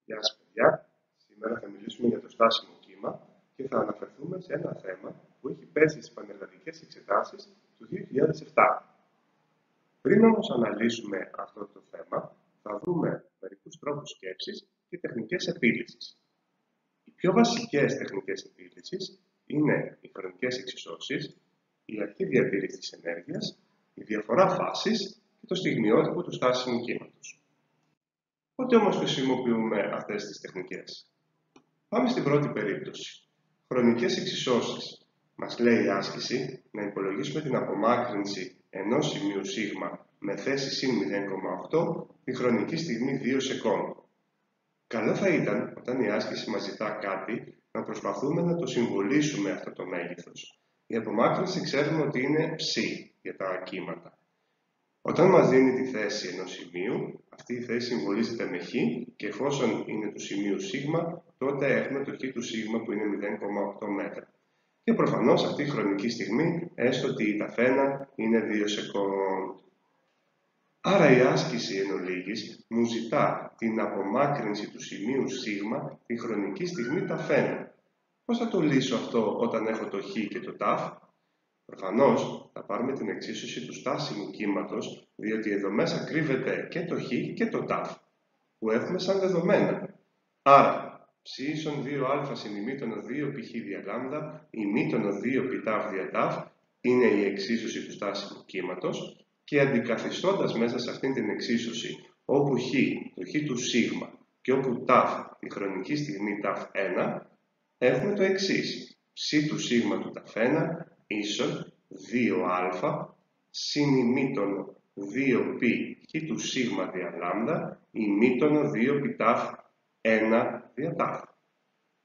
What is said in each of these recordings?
Γεια σας παιδιά. Σήμερα θα μιλήσουμε για το στάσιμο κύμα και θα αναφερθούμε σε ένα θέμα που έχει πέσει στις πανελλαδικές εξετάσεις του 2007. Πριν όμως αναλύσουμε αυτό το θέμα, θα δούμε μερικούς τρόπους σκέψης και τεχνικές επίλυσης. Οι πιο βασικές τεχνικές επίλυσης είναι οι χρονικές εξισώσεις, η αρχή διατήρησης της ενέργειας, η διαφορά φάσης και το στιγμιότυπο του στάσιμου κύματος. Πότε όμως χρησιμοποιούμε αυτές τις τεχνικές? Πάμε στην πρώτη περίπτωση. Χρονικές εξισώσεις. Μας λέει η άσκηση να υπολογίσουμε την απομάκρυνση ενός σημείου σ με θέση συν 0,8 τη χρονική στιγμή 2 σεκόντων. Καλό θα ήταν, όταν η άσκηση μας ζητά κάτι, να προσπαθούμε να το συμβολήσουμε αυτό το μέγεθος. Η απομάκρυνση ξέρουμε ότι είναι ψ για τα κύματα. Όταν μας δίνει τη θέση ενός σημείου, αυτή η θέση συμβολίζεται με χ και εφόσον είναι του σημείου σ, τότε έχουμε το χ του σ που είναι 0,8 μέτρα. Και προφανώς αυτή η χρονική στιγμή, έστω ότι η ταφένα είναι 2 σεκόντ. Άρα η άσκηση εν ολίγης μου ζητά την απομάκρυνση του σημείου σ τη χρονική στιγμή ταφένα. Πώς θα το λύσω αυτό όταν έχω το χ και το ταφ? Προφανώς θα πάρουμε την εξίσωση του στάσιμου κύματος, διότι εδώ μέσα κρύβεται και το χ και το ταφ, που έχουμε σαν δεδομένα. Άρα, ψ ίσον 2α συν ημίτονο 2 π χ δια λάμδα, ημίτονο 2 π ταφ δια ταφ, είναι η εξίσωση του στάσιμου κύματος και αντικαθιστώντας μέσα σε αυτήν την εξίσωση, όπου χ το χ του σ και όπου ταφ τη χρονική στιγμή ταφ 1, έχουμε το εξής. Ψ του σ του ταφ 1 ίσον 2α συν ημίτονο 2π χ του σ δια λάμδα ημίτονο 2π ταφ 1 δια ταφ.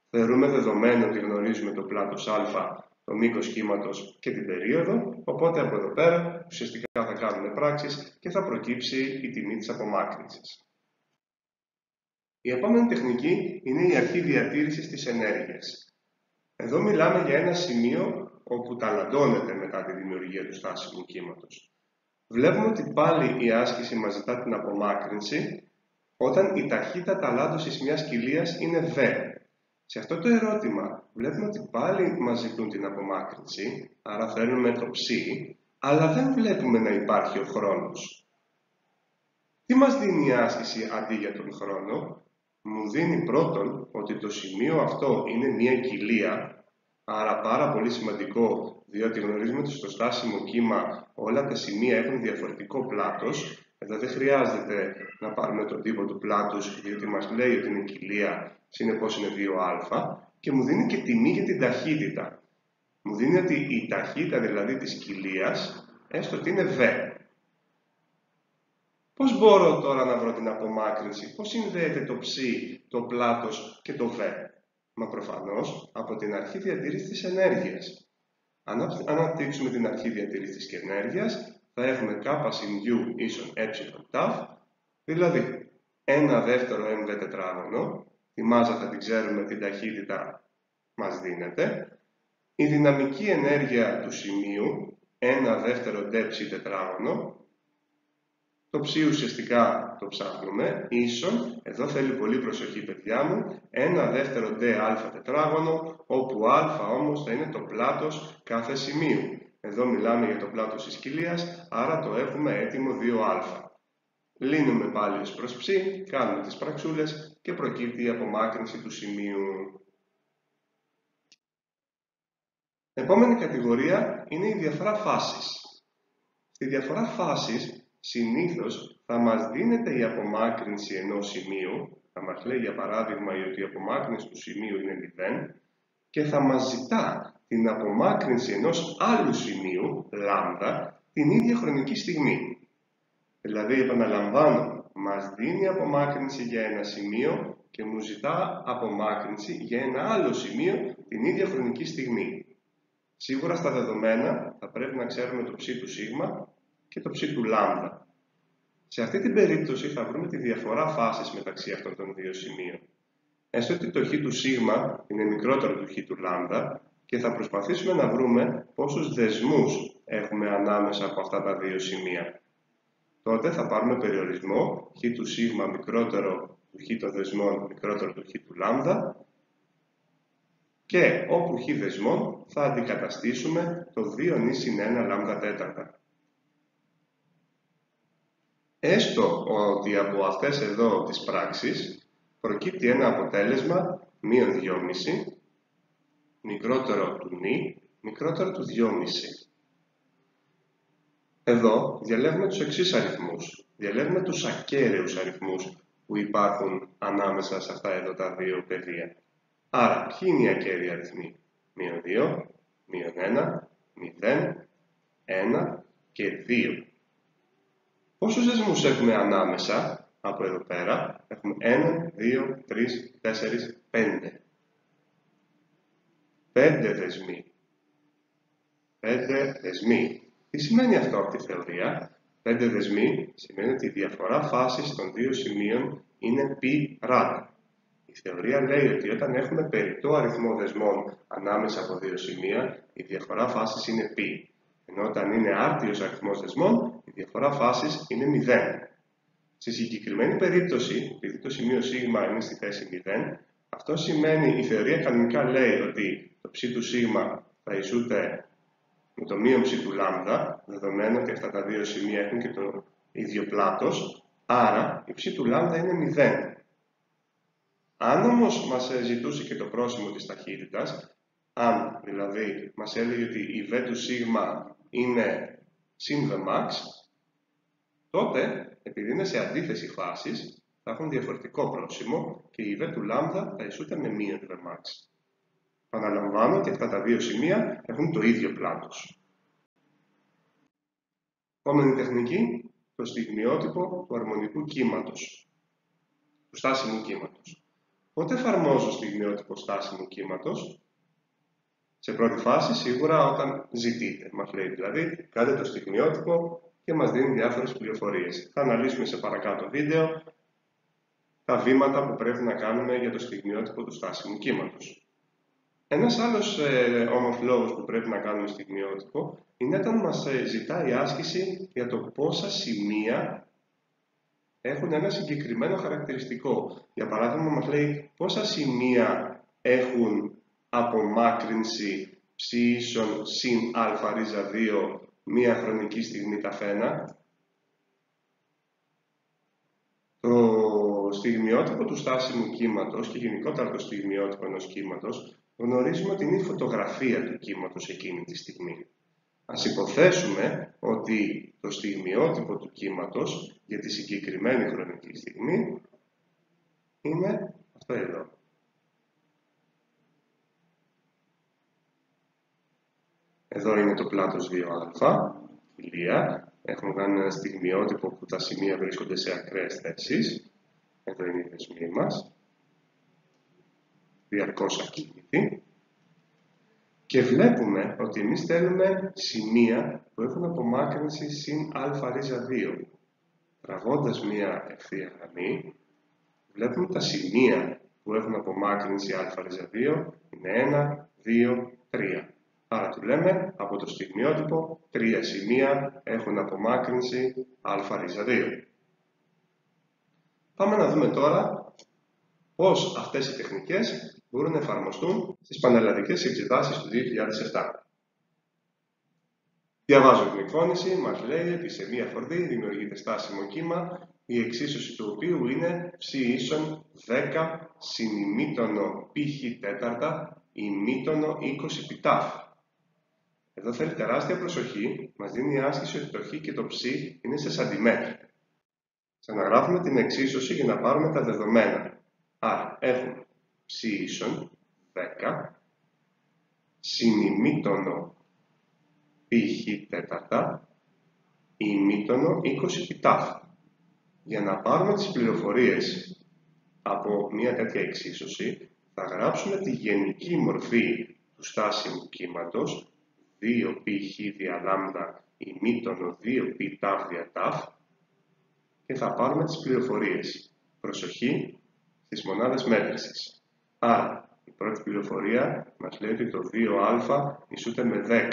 Θεωρούμε δεδομένο ότι γνωρίζουμε το πλάτος α, το μήκος κύματος και την περίοδο, οπότε από εδώ πέρα ουσιαστικά θα κάνουμε πράξεις και θα προκύψει η τιμή της απομάκρυνσης. Η επόμενη τεχνική είναι η αρχή διατήρησης της ενέργειας. Εδώ μιλάμε για ένα σημείο όπου ταλαντώνεται μετά τη δημιουργία του στάσιμου κύματος. Βλέπουμε ότι πάλι η άσκηση μας ζητά την απομάκρυνση όταν η ταχύτητα ταλάντωσης μιας κοιλίας είναι v. Σε αυτό το ερώτημα βλέπουμε ότι πάλι μας ζητούν την απομάκρυνση, άρα θέλουμε το ψ, αλλά δεν βλέπουμε να υπάρχει ο χρόνος. Τι μας δίνει η άσκηση αντί για τον χρόνο? Μου δίνει πρώτον ότι το σημείο αυτό είναι μια κοιλία, άρα πάρα πολύ σημαντικό, διότι γνωρίζουμε ότι στο στάσιμο κύμα όλα τα σημεία έχουν διαφορετικό πλάτος. Εδώ δεν χρειάζεται να πάρουμε τον τύπο του πλάτους, διότι μας λέει ότι είναι κοιλία, συνεπώς είναι 2α, και μου δίνει και τιμή για την ταχύτητα. Μου δίνει ότι η ταχύτητα δηλαδή της κοιλίας, έστω ότι είναι v. Πώς μπορώ τώρα να βρω την απομάκρυνση? Πώς συνδέεται το ψ, το πλάτος και το v? Μα προφανώς από την αρχή διατήρησης της ενέργειας. Αν αναπτύξουμε την αρχή διατήρησης της ενέργειας, θα έχουμε k συν u ίσον ε ταφ, δηλαδή 1 δεύτερο mv τετράγωνο, τη μάζα θα την ξέρουμε, την ταχύτητα μας δίνεται, η δυναμική ενέργεια του σημείου, 1 δεύτερο d ψ τετράγωνο, το ψ ουσιαστικά το ψάχνουμε, ίσον, εδώ θέλει πολύ προσοχή παιδιά μου, 1 δεύτερο d α τετράγωνο, όπου α όμως θα είναι το πλάτος κάθε σημείου. Εδώ μιλάμε για το πλάτος της κοιλίας, άρα το έχουμε έτοιμο 2α. Λύνουμε πάλι ως προς ψ, κάνουμε τις πραξούλες και προκύπτει η απομάκρυνση του σημείου. Επόμενη κατηγορία είναι η διαφορά φάσης. Στη διαφορά φάσης συνήθως θα μας δίνεται η απομάκρυνση ενός σημείου, θα μας λέει για παράδειγμα ότι η απομάκρυνση του σημείου είναι 0 και θα μας ζητά την απομάκρυνση ενός άλλου σημείου, λάμδα, την ίδια χρονική στιγμή. Δηλαδή, επαναλαμβάνω, μας δίνει απομάκρυνση για ένα σημείο και μου ζητά απομάκρυνση για ένα άλλο σημείο την ίδια χρονική στιγμή. Σίγουρα στα δεδομένα θα πρέπει να ξέρουμε το ψ του σ και το ψ του λάμδα. Σε αυτή την περίπτωση θα βρούμε τη διαφορά φάσης μεταξύ αυτών των δύο σημείων. Έστω ότι το χ του σ είναι μικρότερο του χ του λάμδα και θα προσπαθήσουμε να βρούμε πόσους δεσμούς έχουμε ανάμεσα από αυτά τα δύο σημεία. Τότε θα πάρουμε περιορισμό χ του σ μικρότερο του χ των δεσμών μικρότερο του χ του λάμδα και όπου χ δεσμών θα αντικαταστήσουμε το 2 νη συν 1 λάμδα τέταρτα. Έστω ότι από αυτές εδώ τις πράξεις προκύπτει ένα αποτέλεσμα μείον 2,5 μικρότερο του νη μικρότερο του 2,5. Εδώ διαλέγουμε τους εξής αριθμούς. Διαλέγουμε τους ακέραιους αριθμούς που υπάρχουν ανάμεσα σε αυτά εδώ τα δύο πεδία. Άρα, ποιοι είναι οι ακέραιοι αριθμοί? Μείον 2, μείον 1, 0, 1 και 2. Πόσους δεσμούς έχουμε ανάμεσα από εδώ πέρα? Έχουμε 1, 2, 3, 4, 5. 5 δεσμοί. 5 δεσμοί. Τι σημαίνει αυτό από τη θεωρία? 5 δεσμοί σημαίνει ότι η διαφορά φάσης των δύο σημείων είναι π ρad. Η θεωρία λέει ότι όταν έχουμε περιττό αριθμό δεσμών ανάμεσα από δύο σημεία, η διαφορά φάσης είναι π. Ενώ όταν είναι άρτιος αριθμός δεσμών, η διαφορά φάσης είναι 0. Στη συγκεκριμένη περίπτωση, επειδή το σημείο σ είναι στη θέση 0, αυτό σημαίνει, η θεωρία κανονικά λέει ότι το ψ του σ θα ισούται με το μείον ψ του λάμδα, δεδομένου ότι αυτά τα δύο σημεία έχουν και το ίδιο πλάτος, άρα η ψ του λάμδα είναι 0. Αν όμως μας ζητούσε και το πρόσημο της ταχύτητας, αν δηλαδή μας έλεγε ότι η v του σ είναι συν Vmax, τότε, επειδή είναι σε αντίθεση φάσης, θα έχουν διαφορετικό πρόσημο και η v του λάμδα θα ισούται με μείον Vmax. Παναλαμβάνω ότι αυτά τα δύο σημεία έχουν το ίδιο πλάτος. Επόμενη τεχνική, το στιγμιότυπο του αρμονικού κύματος, του στάσιμου κύματος. Πότε εφαρμόζω στιγμιότυπο στάσιμου κύματος? Σε πρώτη φάση, σίγουρα όταν ζητείτε. Μας λέει δηλαδή, κάντε το στιγμιότυπο και μας δίνει διάφορες πληροφορίες. Θα αναλύσουμε σε παρακάτω βίντεο τα βήματα που πρέπει να κάνουμε για το στιγμιότυπο του στάσιμου κύματος. Ένας άλλος όμως λόγος που πρέπει να κάνουμε στιγμιότυπο είναι όταν μας ζητάει άσκηση για το πόσα σημεία έχουν ένα συγκεκριμένο χαρακτηριστικό. Για παράδειγμα, μας λέει πόσα σημεία έχουν απομάκρυνση ψ ίσον συν α ρίζα 2 μία χρονική στιγμή ταφένα. Το στιγμιότυπο του στάσιμου κύματος και γενικότερα το στιγμιότυπο ενός κύματος γνωρίζουμε ότι είναι η φωτογραφία του κύματος εκείνη τη στιγμή. Ας υποθέσουμε ότι το στιγμιότυπο του κύματος για τη συγκεκριμένη χρονική στιγμή είναι αυτό εδώ. Εδώ είναι το πλάτος 2α, ηλία. Έχουμε κάνει ένα στιγμιότυπο που τα σημεία βρίσκονται σε ακραίες θέσεις. Εδώ είναι η δεσμή μας, διαρκώς ακίνητη. Και βλέπουμε ότι εμείς θέλουμε σημεία που έχουν απομάκρυνση συν α ρίζα 2. Τραβώντας μία ευθεία γραμμή, βλέπουμε τα σημεία που έχουν απομάκρυνση α ρίζα 2 είναι 1, 2, 3. Άρα του λέμε από το στιγμιότυπο 3 σημεία έχουν απομάκρυνση α ρίζα 2. Πάμε να δούμε τώρα πώς αυτές οι τεχνικές μπορούν να εφαρμοστούν στις πανελλαδικές εξετάσεις του 2007. Διαβάζω την εκφώνηση, μας λέει ότι σε μία φορδή δημιουργείται στάσιμο κύμα, η εξίσωση του οποίου είναι ψ ίσον 10 συν ημίτονο π/χ τέταρτα ημίτονο 20 πιτάφ. Εδώ θέλει τεράστια προσοχή, μας δίνει η άσκηση ότι το χ και το ψ είναι σε σαντιμέτρη. Ξαναγράφουμε την εξίσωση για να πάρουμε τα δεδομένα. Άρα έχουμε ψ ίσον 10 συν ημίτονο π/χ τέταρτα ημίτονο 20 πιτάφ. Για να πάρουμε τις πληροφορίες από μια τέτοια εξίσωση, θα γράψουμε τη γενική μορφή του στάσιμου κύματος 2 π/χ δια λάμδα ημίτονο 2 π τάφ δια τάφ και θα πάρουμε τις πληροφορίες. Προσοχή στις μονάδες μέτρησης. Άρα, η πρώτη πληροφορία μας λέει ότι το 2α ισούται με 10.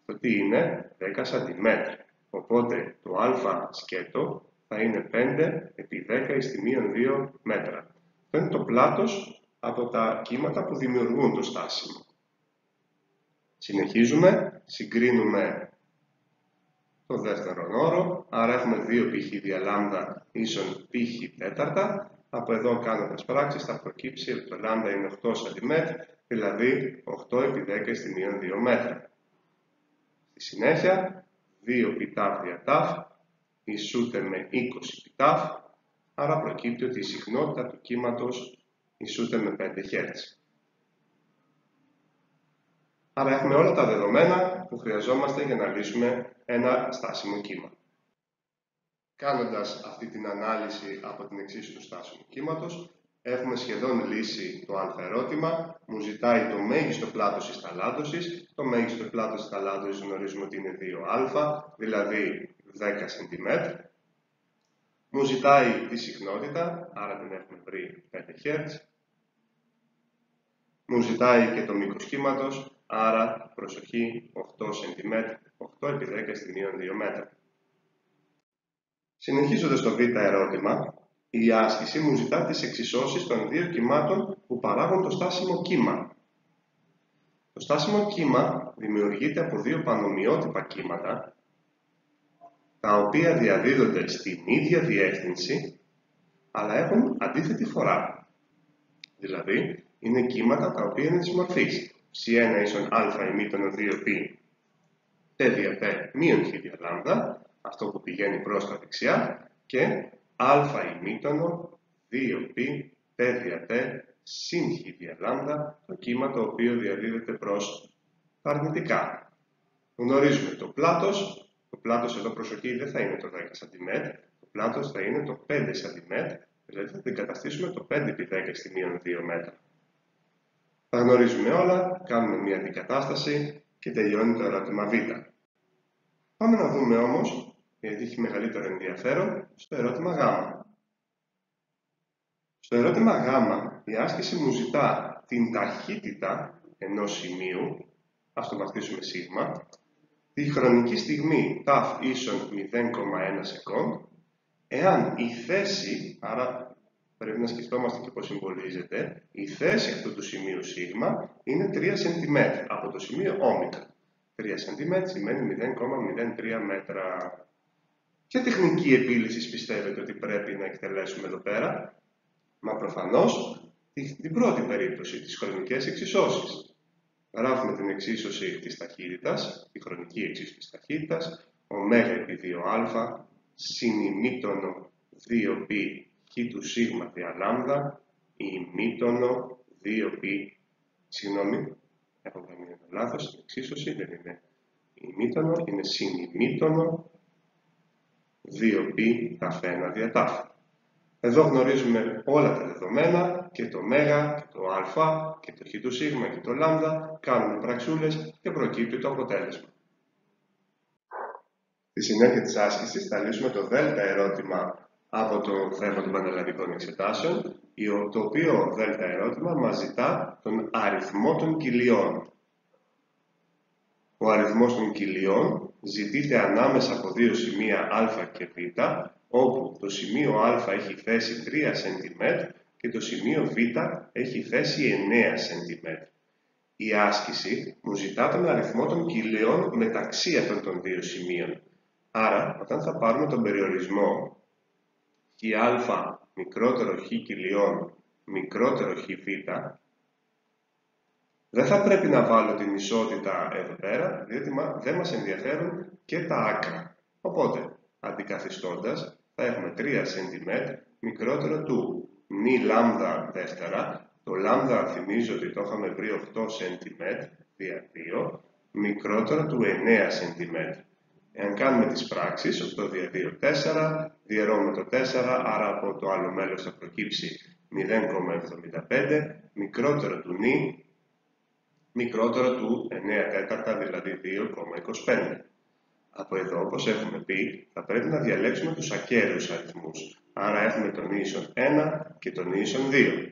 Το τι είναι 10 cm. Οπότε το α σκέτο θα είναι 5 επί 10 εις τη μείον 2 μέτρα. Αυτό είναι το πλάτος από τα κύματα που δημιουργούν το στάσιμο. Συνεχίζουμε, συγκρίνουμε το δεύτερον όρο, άρα έχουμε 2 π διαλάμδα ίσον π τέταρτα. Από εδώ κάνοντας πράξεις θα προκύψει ότι το λάμδα είναι 8 cm, δηλαδή 8 επί 10 στη μείον 2 μέτρα. Στη συνέχεια, 2 π τάφ δια τάφ ισούται με 20 π τάφ, άρα προκύπτει ότι η συχνότητα του κύματος ισούται με 5 Hz. Άρα έχουμε όλα τα δεδομένα που χρειαζόμαστε για να λύσουμε ένα στάσιμο κύμα. Κάνοντας αυτή την ανάλυση από την εξίσου του στάσιμου κύματος, έχουμε σχεδόν λύσει το α ερώτημα. Μου ζητάει το μέγιστο πλάτος της ταλάντωσης. Το μέγιστο πλάτος της ταλάντωσης γνωρίζουμε ότι είναι 2α, δηλαδή 10 cm. Μου ζητάει τη συχνότητα, άρα την έχουμε βρει 5 Hz. Μου ζητάει και το μήκος κύματος, άρα προσοχή 8 cm, 8 επί 10 στη μείον 2 μέτρα. Συνεχίζοντας το β ερώτημα, η άσκηση μου ζητά τις εξισώσεις των δύο κυμάτων που παράγουν το στάσιμο κύμα. Το στάσιμο κύμα δημιουργείται από δύο πανομοιότυπα κύματα, τα οποία διαδίδονται στην ίδια διεύθυνση, αλλά έχουν αντίθετη φορά. Δηλαδή, είναι κύματα τα οποία είναι της μορφής ψ1 ίσον α ημίτονο 2π τ δια τ μείον χ δια λάμδα, αυτό που πηγαίνει προς τα δεξιά, και α ημίτονο 2π τ δια τ συν χ δια λάμδα, το κύμα το οποίο διαδίδεται προς τα αρνητικά. Γνωρίζουμε το πλάτος. Το πλάτος εδώ, προσοχή, δεν θα είναι το 10 cm, το πλάτος θα είναι το 5 cm, δηλαδή θα την καταστήσουμε το 5 επί 10 στη μείον 2 μέτρα. Τα γνωρίζουμε όλα, κάνουμε μια αντικατάσταση και τελειώνει το ερώτημα β. Πάμε να δούμε όμως, γιατί έχει μεγαλύτερο ενδιαφέρον, στο ερώτημα γ. Στο ερώτημα γ, η άσκηση μου ζητά την ταχύτητα ενός σημείου, ας το βαφτίσουμε σ, τη χρονική στιγμή ταφ ίσον 0,1 σεκόντ, εάν η θέση, άρα πρέπει να σκεφτόμαστε και πώς συμβολίζεται, η θέση αυτού του σημείου σ είναι 3 cm από το σημείο ω. 3 cm σημαίνει 0,03 μέτρα. Ποια τεχνική επίλυσης πιστεύετε ότι πρέπει να εκτελέσουμε εδώ πέρα? Μα προφανώς την πρώτη περίπτωση, τις χρονικές εξισώσεις. Γράφουμε την εξίσωση της ταχύτητας, τη χρονική εξίσωση της ταχύτητας, ω επί 2α συν ημίτονο 2π χ του σίγμα δια λάμδα ημίτονο 2π, συγγνώμη, έχω κάνει ένα λάθος, στην εξίσωση δεν είναι ημίτονο, είναι συν ημίτονο 2π ταφ 1 δια ταφ. Εδώ γνωρίζουμε όλα τα δεδομένα, και το μέγα, και το α, και το χ του σίγμα και το λάμδα, κάνουμε πραξούλες και προκύπτει το αποτέλεσμα. Στη συνέχεια της άσκησης θα λύσουμε το δέλτα ερώτημα από το θέμα των πανελλαδικών εξετάσεων, το οποίο δέλτα ερώτημα μας ζητά τον αριθμό των κοιλιών. Ο αριθμός των κοιλιών ζητείται ανάμεσα από δύο σημεία α και β, όπου το σημείο α έχει θέση 3 cm και το σημείο β έχει θέση 9 cm. Η άσκηση μου ζητά τον αριθμό των κοιλιών μεταξύ αυτών των δύο σημείων. Άρα, όταν θα πάρουμε τον περιορισμό χα μικρότερο χ κοιλιών μικρότερο χ β, δεν θα πρέπει να βάλω την ισότητα εδώ πέρα, διότι δεν μας ενδιαφέρουν και τα άκρα. Οπότε, αντικαθιστώντας, θα έχουμε 3 cm μικρότερο του νη λάμδα δεύτερα. Το λάμδα θυμίζω ότι το είχαμε βρει 8 cm δια 2, μικρότερο του 9 cm. Εάν κάνουμε τις πράξεις, 8 δια 2, 4, διαιρώνουμε το 4, άρα από το άλλο μέλος θα προκύψει 0,75, μικρότερο του νη, μικρότερο του 9 τέταρτα, δηλαδή 2,25. Από εδώ, όπως έχουμε πει, θα πρέπει να διαλέξουμε τους ακέραιους αριθμούς. Άρα έχουμε τον ίσον 1 και τον ίσον 2.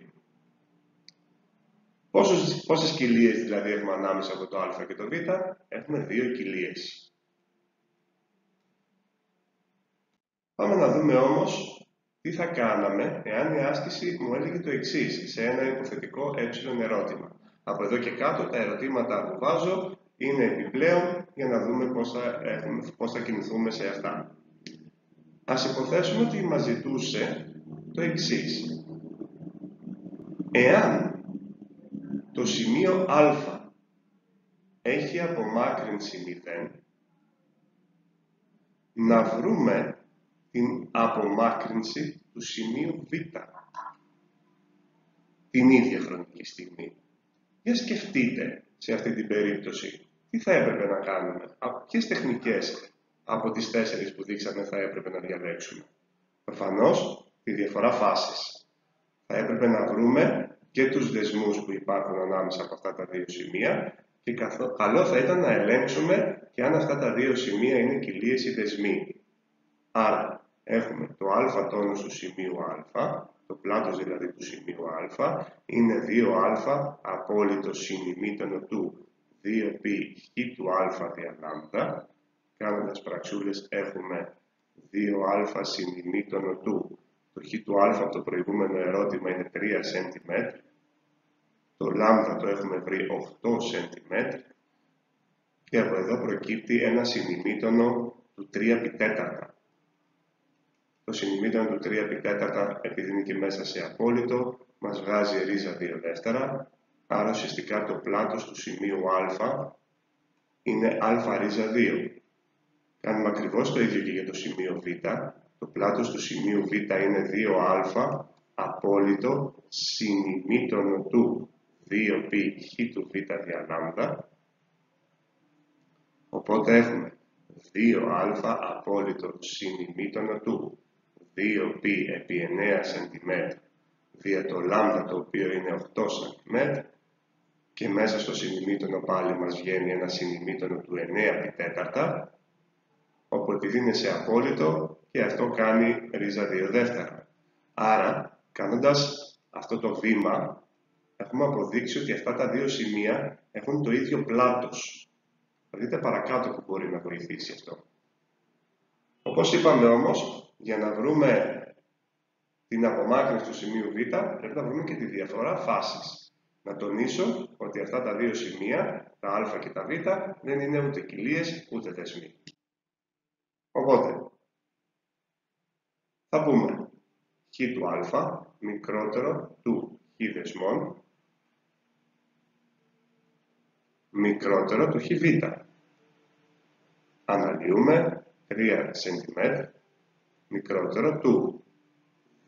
Πόσες κοιλίες δηλαδή έχουμε ανάμεσα από το α και το β? Έχουμε 2 κοιλίες. Πάμε να δούμε όμως τι θα κάναμε εάν η άσκηση μου έλεγε το εξής, σε ένα υποθετικό ερώτημα. Από εδώ και κάτω τα ερωτήματα που βάζω είναι επιπλέον για να δούμε πώς θα κινηθούμε σε αυτά. Ας υποθέσουμε ότι μας ζητούσε το εξής. Εάν το σημείο α έχει απομάκρυνση 0, να βρούμε την απομάκρυνση του σημείου β την ίδια χρονική στιγμή. Για σκεφτείτε σε αυτή την περίπτωση τι θα έπρεπε να κάνουμε, ποιες τεχνικές από τις 4 που δείξαμε θα έπρεπε να διαλέξουμε. Προφανώς τη διαφορά φάσης. Θα έπρεπε να βρούμε και τους δεσμούς που υπάρχουν ανάμεσα από αυτά τα δύο σημεία και καλό θα ήταν να ελέγξουμε και αν αυτά τα δύο σημεία είναι κοιλίες ή δεσμοί. Άρα έχουμε το α τόνους του σημείου α, το πλάτος δηλαδή του σημείου α, είναι 2α απόλυτο συνημήτωνο του 2π χ του α δια λάμδα. Κάνοντας πραξούλες έχουμε 2α συνημήτωνο του. Το χ του α από το προηγούμενο ερώτημα είναι 3 cm. Το λάμδα το έχουμε βρει 8 cm. Και από εδώ προκύπτει ένα συνημήτωνο του 3π4. Το συνημήτωνο του 3π4, επειδή είναι και μέσα σε απόλυτο, μας βγάζει ρίζα 2 δεύτερα. Άρα ουσιαστικά το πλάτος του σημείου α είναι α ρίζα 2. Κάνουμε ακριβώς το ίδιο και για το σημείο β. Το πλάτος του σημείου β είναι 2α απόλυτο συνημήτωνο του 2π χ του β δια λάμδα. Οπότε έχουμε 2α απόλυτο συνημήτωνο του 2π επί 9 cm δια το λάμδα το οποίο είναι 8 cm και μέσα στο συνημήτωνο πάλι μας βγαίνει ένα συνημήτωνο του 9π4, όπου επειδή είναι σε απόλυτο και αυτό κάνει ρίζα 2 δεύτερα. Άρα, κάνοντας αυτό το βήμα, έχουμε αποδείξει ότι αυτά τα δύο σημεία έχουν το ίδιο πλάτος. Θα δείτε παρακάτω που μπορεί να βοηθήσει αυτό. Όπως είπαμε όμως, για να βρούμε την απομάκρυνση του σημείου β, πρέπει να βρούμε και τη διαφορά φάσης. Να τονίσω ότι αυτά τα δύο σημεία, τα α και τα β, δεν είναι ούτε κοιλίες ούτε δεσμοί. Οπότε, θα πούμε χ του α μικρότερο του χ δεσμών μικρότερο του χ β. Αναλύουμε 3 cm μικρότερο του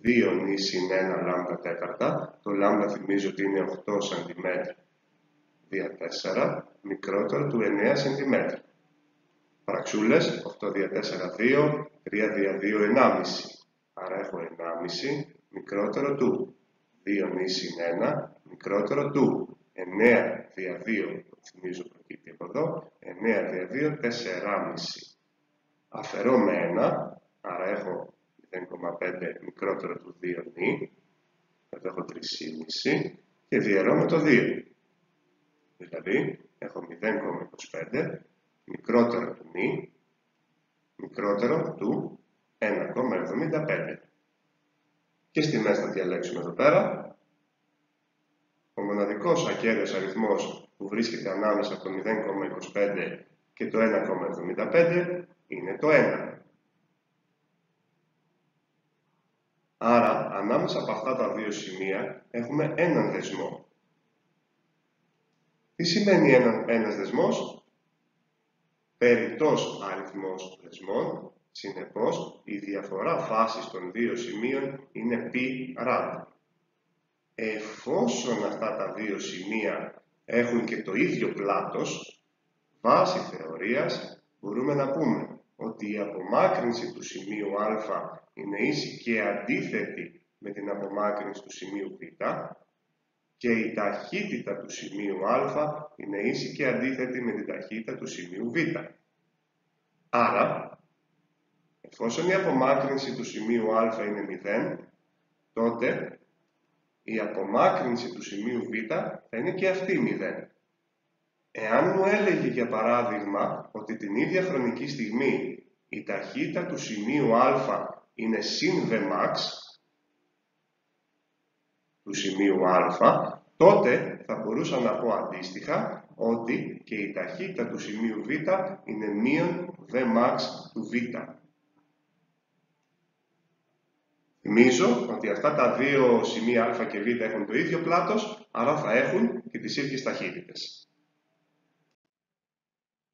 2 νη συν 1 λάμδα τέταρτα. Το λάμδα θυμίζω ότι είναι 8 cm δια 4 μικρότερο του 9 cm. Πραξούλες 8 δια 4 2, 3 δια 2 1,5. Άρα έχω 1,5 μικρότερο του 2 νη συν 1 μικρότερο του 9 δια 2, θυμίζω προκύπτει από εδώ, 9 δια 2 4,5. Αφαιρώ με 1, άρα έχω 0,5 μικρότερο του 2 νη, εδώ έχω 3,5 και διαιρώ με το 2. Δηλαδή έχω 0,25 μικρότερο του νη, μικρότερο του 1,75. Και στη μέση θα διαλέξουμε εδώ πέρα. Ο μοναδικός ακέραιος αριθμός που βρίσκεται ανάμεσα από το 0,25 και το 1,75 είναι το 1. Άρα, ανάμεσα από αυτά τα δύο σημεία έχουμε έναν δεσμό. Τι σημαίνει ένας δεσμός? Περιττός αριθμός δεσμών, συνεπώς η διαφορά φάσης των δύο σημείων είναι π ρad. Εφόσον αυτά τα δύο σημεία έχουν και το ίδιο πλάτος, βάσει θεωρίας μπορούμε να πούμε ότι η απομάκρυνση του σημείου α είναι ίση και αντίθετη με την απομάκρυνση του σημείου β και η ταχύτητα του σημείου α είναι ίση και αντίθετη με την ταχύτητα του σημείου β. Άρα, εφόσον η απομάκρυνση του σημείου α είναι 0, τότε η απομάκρυνση του σημείου β θα είναι και αυτή 0. Εάν μου έλεγε για παράδειγμα ότι την ίδια χρονική στιγμή η ταχύτητα του σημείου α είναι συν Vmax του σημείου α, τότε θα μπορούσα να πω αντίστοιχα ότι και η ταχύτητα του σημείου β είναι μείον Vmax του β. Θυμίζω ότι αυτά τα δύο σημεία α και β έχουν το ίδιο πλάτος, άρα θα έχουν και τις ίδιες ταχύτητες.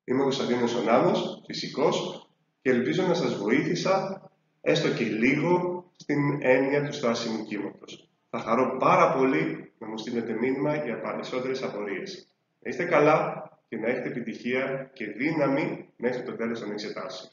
Είμαι ο Κωνσταντίνος Ωνάμος, φυσικός, και ελπίζω να σας βοήθησα έστω και λίγο στην έννοια του στάσιμου κύματος. Θα χαρώ πάρα πολύ να μου στείλετε μήνυμα για περισσότερες απορίες. Να είστε καλά και να έχετε επιτυχία και δύναμη μέχρι το τέλος των εξετάσεων.